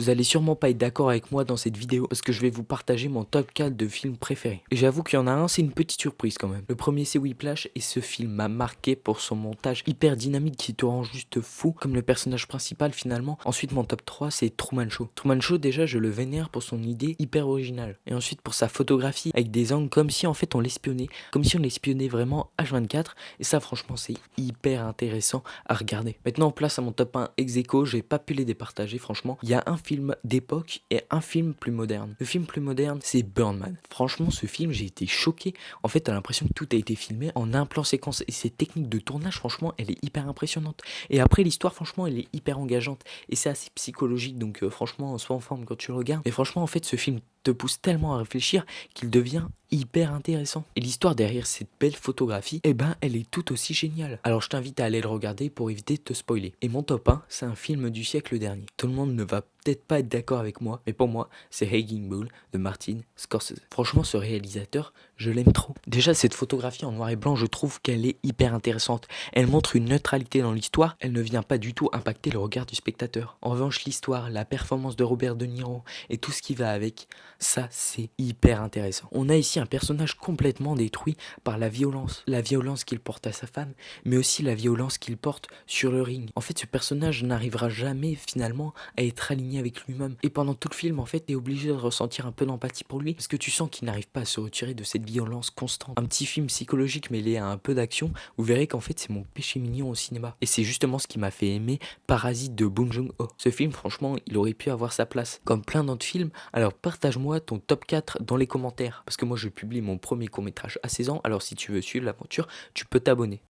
Vous allez sûrement pas être d'accord avec moi dans cette vidéo parce que je vais vous partager mon top 4 de films préférés. Et j'avoue qu'il y en a un, c'est une petite surprise quand même. Le premier c'est Whiplash et ce film m'a marqué pour son montage hyper dynamique qui te rend juste fou comme le personnage principal finalement. Ensuite mon top 3 c'est Truman Show. Truman Show déjà je le vénère pour son idée hyper originale. Et ensuite pour sa photographie avec des angles comme si en fait on l'espionnait. Comme si on l'espionnait vraiment H24. Et ça franchement c'est hyper intéressant à regarder. Maintenant place à mon top 1 ex aequo, j'ai pas pu les départager franchement. Il y a un film d'époque et un film plus moderne. Le film plus moderne c'est Birdman. Franchement ce film j'ai été choqué. En fait t'as l'impression que tout a été filmé en un plan séquence et cette technique de tournage franchement elle est hyper impressionnante. Et après l'histoire franchement elle est hyper engageante et c'est assez psychologique donc franchement sois en forme quand tu le regardes. Et franchement en fait ce film te pousse tellement à réfléchir qu'il devient hyper intéressant. Et l'histoire derrière cette belle photographie, eh ben elle est tout aussi géniale. Alors je t'invite à aller le regarder pour éviter de te spoiler. Et mon top 1, c'est un film du siècle dernier. Tout le monde ne va peut-être pas être d'accord avec moi, mais pour moi, c'est Raging Bull de Martin Scorsese. Franchement, ce réalisateur, je l'aime trop. Déjà, cette photographie en noir et blanc, je trouve qu'elle est hyper intéressante. Elle montre une neutralité dans l'histoire, elle ne vient pas du tout impacter le regard du spectateur. En revanche, l'histoire, la performance de Robert De Niro et tout ce qui va avec, ça c'est hyper intéressant. On a ici un personnage complètement détruit par la violence qu'il porte à sa femme, mais aussi la violence qu'il porte sur le ring. En fait, ce personnage n'arrivera jamais finalement à être aligné avec lui-même. Et pendant tout le film, en fait, t'es obligé de ressentir un peu d'empathie pour lui, parce que tu sens qu'il n'arrive pas à se retirer de cette violence constante. Un petit film psychologique mêlé à un peu d'action, vous verrez qu'en fait c'est mon péché mignon au cinéma. Et c'est justement ce qui m'a fait aimer Parasite de Bong Joon-ho. Ce film, franchement, il aurait pu avoir sa place, comme plein d'autres films. Alors partage-moi ton top 4 dans les commentaires, parce que moi je publie mon premier court-métrage à 16 ans, alors si tu veux suivre l'aventure, tu peux t'abonner.